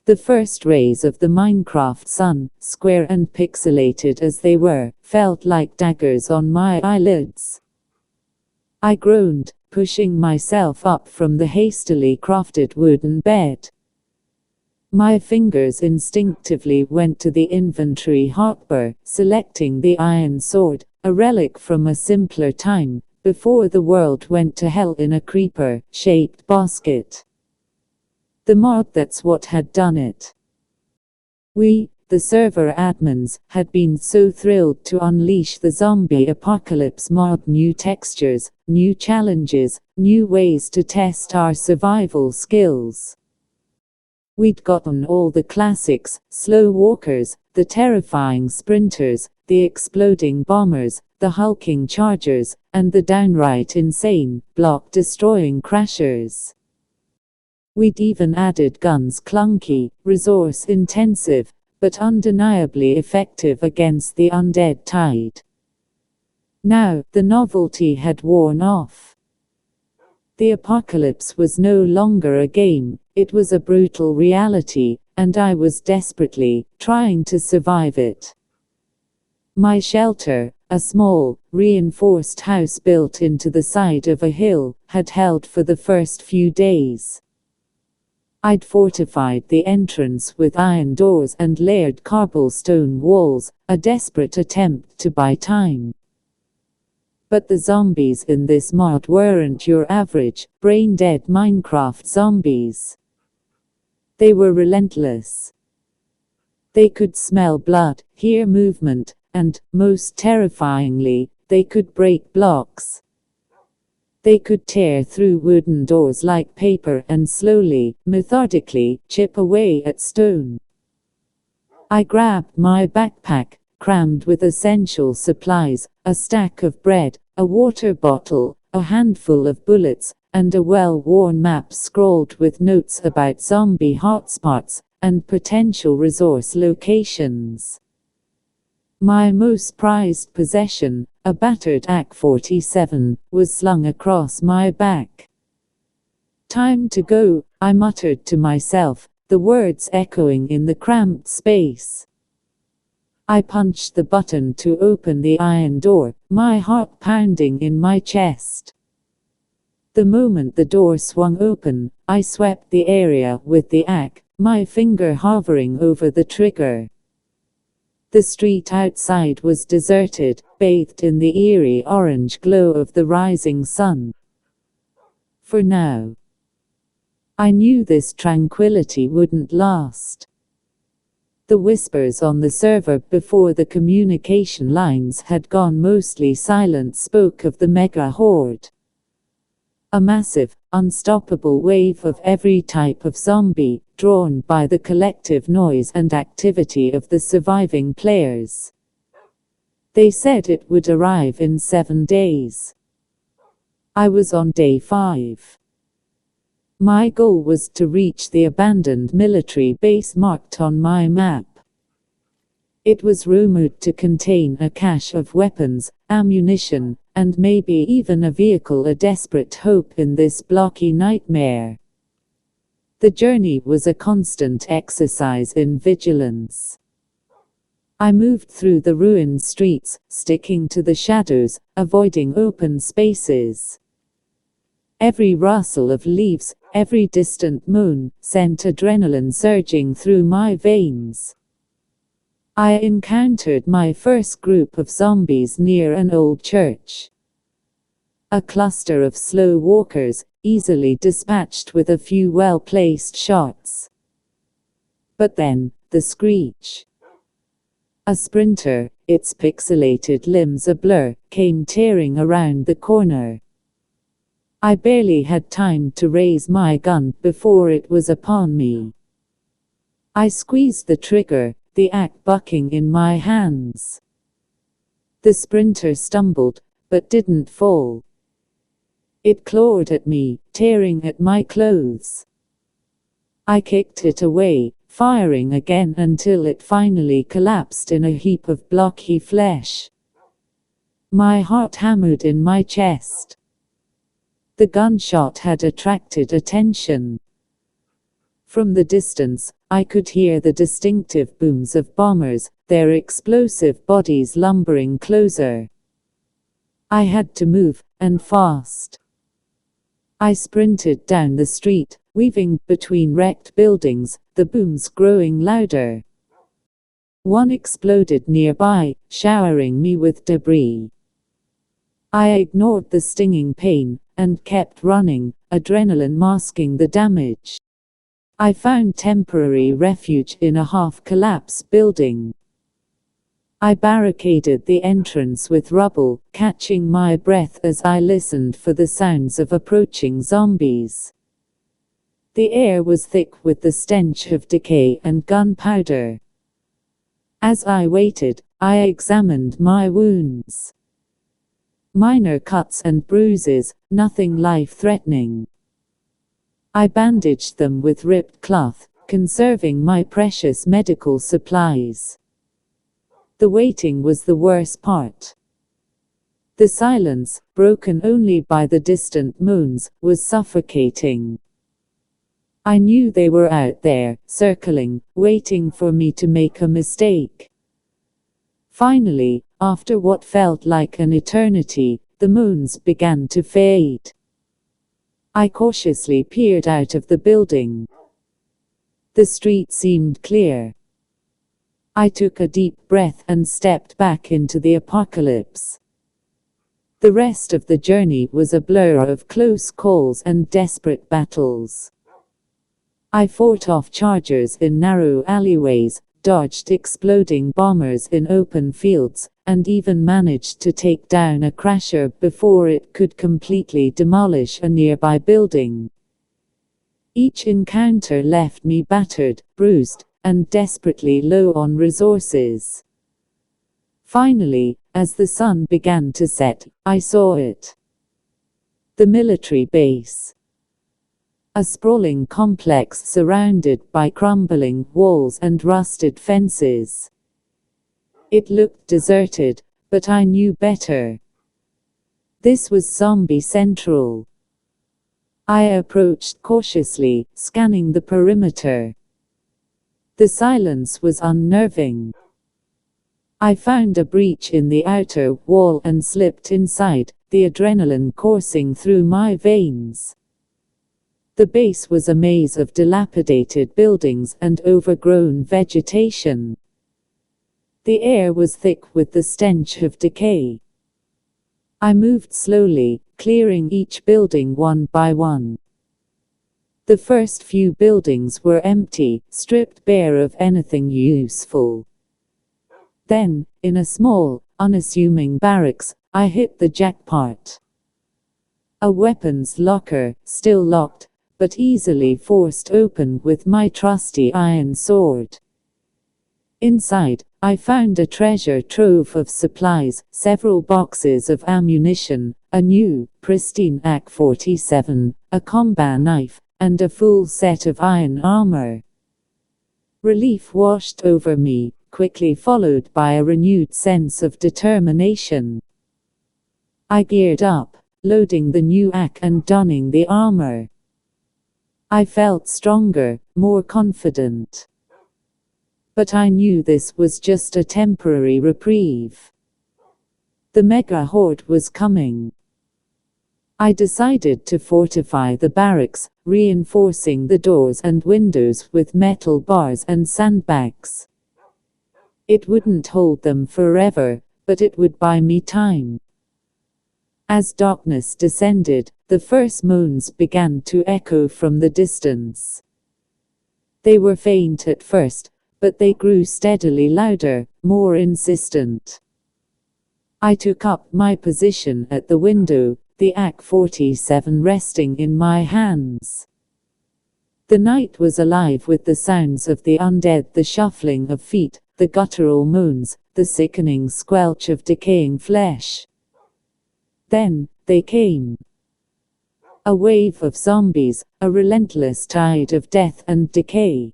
The first rays of the Minecraft sun, square and pixelated as they were, felt like daggers on my eyelids. I groaned, pushing myself up from the hastily crafted wooden bed. My fingers instinctively went to the inventory hotbar, selecting the iron sword, a relic from a simpler time, before the world went to hell in a creeper-shaped basket. The mod, that's what had done it. We, the server admins, had been so thrilled to unleash the zombie apocalypse mod. New textures, new challenges, new ways to test our survival skills. We'd gotten all the classics: slow walkers, the terrifying sprinters, the exploding bombers, the hulking chargers, and the downright insane, block-destroying crashers. We'd even added guns, clunky, resource-intensive, but undeniably effective against the undead tide. Now, the novelty had worn off. The apocalypse was no longer a game, it was a brutal reality, and I was desperately trying to survive it. My shelter, a small, reinforced house built into the side of a hill, had held for the first few days. I'd fortified the entrance with iron doors and layered cobblestone walls, a desperate attempt to buy time. But the zombies in this mod weren't your average, brain-dead Minecraft zombies. They were relentless. They could smell blood, hear movement, and, most terrifyingly, they could break blocks. They could tear through wooden doors like paper and slowly, methodically, chip away at stone. I grabbed my backpack, crammed with essential supplies, a stack of bread, a water bottle, a handful of bullets, and a well-worn map scrawled with notes about zombie hotspots and potential resource locations. My most prized possession, a battered AK-47, was slung across my back. "Time to go," I muttered to myself, the words echoing in the cramped space. I punched the button to open the iron door, my heart pounding in my chest. The moment the door swung open, I swept the area with the AK, my finger hovering over the trigger. The street outside was deserted, bathed in the eerie orange glow of the rising sun. For now. I knew this tranquility wouldn't last. The whispers on the server before the communication lines had gone mostly silent spoke of the mega horde. A massive, unstoppable wave of every type of zombie, drawn by the collective noise and activity of the surviving players. They said it would arrive in 7 days. I was on day 5. My goal was to reach the abandoned military base marked on my map. It was rumored to contain a cache of weapons, ammunition, and maybe even a vehicle, a desperate hope in this blocky nightmare. The journey was a constant exercise in vigilance. I moved through the ruined streets, sticking to the shadows, avoiding open spaces. Every rustle of leaves, every distant moan, sent adrenaline surging through my veins. I encountered my first group of zombies near an old church. A cluster of slow walkers, easily dispatched with a few well-placed shots. But then, the screech. A sprinter, its pixelated limbs a blur, came tearing around the corner. I barely had time to raise my gun before it was upon me. I squeezed the trigger, the AK bucking in my hands. The sprinter stumbled, but didn't fall. It clawed at me, tearing at my clothes. I kicked it away, firing again until it finally collapsed in a heap of blocky flesh. My heart hammered in my chest. The gunshot had attracted attention. From the distance, I could hear the distinctive booms of bombers, their explosive bodies lumbering closer. I had to move, and fast. I sprinted down the street, weaving between wrecked buildings, the booms growing louder. One exploded nearby, showering me with debris. I ignored the stinging pain, and kept running, adrenaline masking the damage. I found temporary refuge in a half-collapsed building. I barricaded the entrance with rubble, catching my breath as I listened for the sounds of approaching zombies. The air was thick with the stench of decay and gunpowder. As I waited, I examined my wounds. Minor cuts and bruises, nothing life-threatening. I bandaged them with ripped cloth, conserving my precious medical supplies. The waiting was the worst part. The silence, broken only by the distant moans, was suffocating. I knew they were out there, circling, waiting for me to make a mistake. Finally, after what felt like an eternity, the moons began to fade. I cautiously peered out of the building. The street seemed clear. I took a deep breath and stepped back into the apocalypse. The rest of the journey was a blur of close calls and desperate battles. I fought off chargers in narrow alleyways, dodged exploding bombers in open fields, and even managed to take down a crasher before it could completely demolish a nearby building. Each encounter left me battered, bruised, and desperately low on resources. Finally, as the sun began to set, I saw it. The military base. A sprawling complex surrounded by crumbling walls and rusted fences. It looked deserted, but I knew better. This was Zombie Central. I approached cautiously, scanning the perimeter. The silence was unnerving. I found a breach in the outer wall and slipped inside, the adrenaline coursing through my veins. The base was a maze of dilapidated buildings and overgrown vegetation. The air was thick with the stench of decay. I moved slowly, clearing each building one by one. The first few buildings were empty, stripped bare of anything useful. Then, in a small, unassuming barracks, I hit the jackpot. A weapons locker, still locked, but easily forced open with my trusty iron sword. Inside, I found a treasure trove of supplies, several boxes of ammunition, a new, pristine AK-47, a combat knife, and a full set of iron armor. Relief washed over me, quickly followed by a renewed sense of determination. I geared up, loading the new AK and donning the armor. I felt stronger, more confident. But I knew this was just a temporary reprieve. The mega horde was coming. I decided to fortify the barracks, reinforcing the doors and windows with metal bars and sandbags. It wouldn't hold them forever, but it would buy me time. As darkness descended, the first moans began to echo from the distance. They were faint at first, but they grew steadily louder, more insistent. I took up my position at the window, the AK-47 resting in my hands. The night was alive with the sounds of the undead, the shuffling of feet, the guttural moans, the sickening squelch of decaying flesh. Then, they came. A wave of zombies, a relentless tide of death and decay.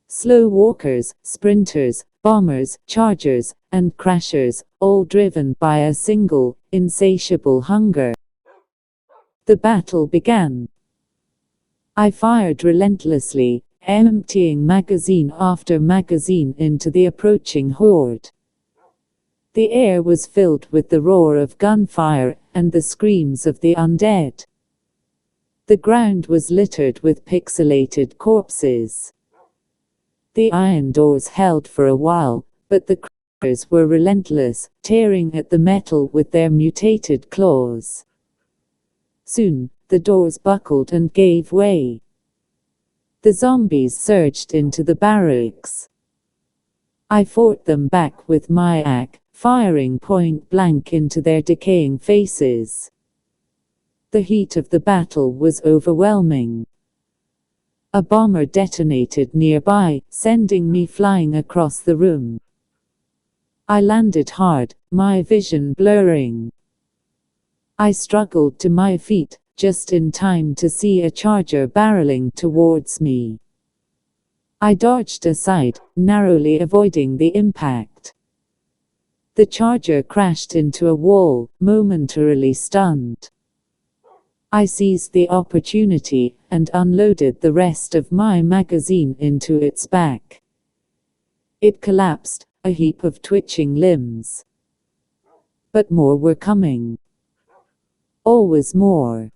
Slow walkers, sprinters, bombers, chargers, and crashers, all driven by a single, insatiable hunger. The battle began. I fired relentlessly, emptying magazine after magazine into the approaching horde. The air was filled with the roar of gunfire and the screams of the undead. The ground was littered with pixelated corpses. The iron doors held for a while, but the creatures were relentless, tearing at the metal with their mutated claws. Soon, the doors buckled and gave way. The zombies surged into the barracks. I fought them back with my AK, firing point blank into their decaying faces. The heat of the battle was overwhelming. A bomber detonated nearby, sending me flying across the room. I landed hard, my vision blurring. I struggled to my feet, just in time to see a charger barreling towards me. I dodged aside, narrowly avoiding the impact. The charger crashed into a wall, momentarily stunned. I seized the opportunity and unloaded the rest of my magazine into its back. It collapsed, a heap of twitching limbs. But more were coming. Always more.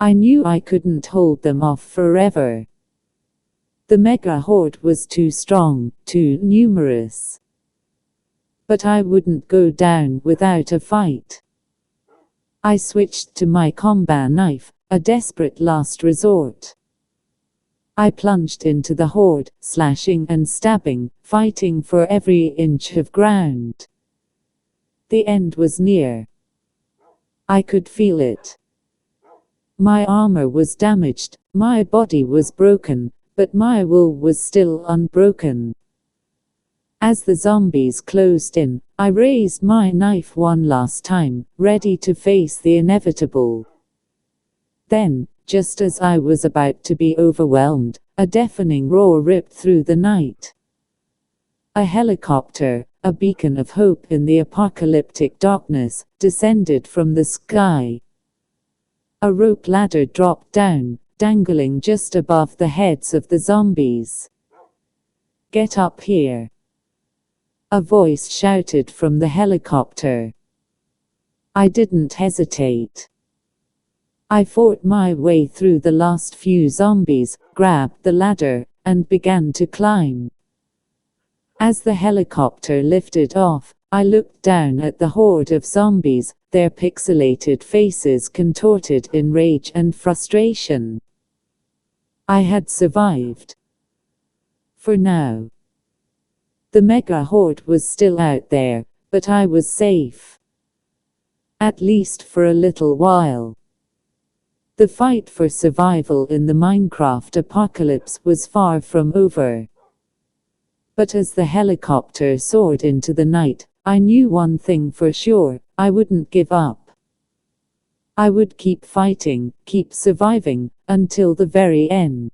I knew I couldn't hold them off forever. The mega horde was too strong, too numerous. But I wouldn't go down without a fight. I switched to my combat knife, a desperate last resort. I plunged into the horde, slashing and stabbing, fighting for every inch of ground. The end was near. I could feel it. My armor was damaged, my body was broken, but my will was still unbroken. As the zombies closed in, I raised my knife one last time, ready to face the inevitable. Then, just as I was about to be overwhelmed, a deafening roar ripped through the night. A helicopter, a beacon of hope in the apocalyptic darkness, descended from the sky. A rope ladder dropped down, dangling just above the heads of the zombies. "Get up here," a voice shouted from the helicopter. I didn't hesitate. I fought my way through the last few zombies, grabbed the ladder, and began to climb. As the helicopter lifted off, I looked down at the horde of zombies, their pixelated faces contorted in rage and frustration. I had survived. For now. The mega horde was still out there, but I was safe. At least for a little while. The fight for survival in the Minecraft apocalypse was far from over. But as the helicopter soared into the night, I knew one thing for sure: I wouldn't give up. I would keep fighting, keep surviving, until the very end.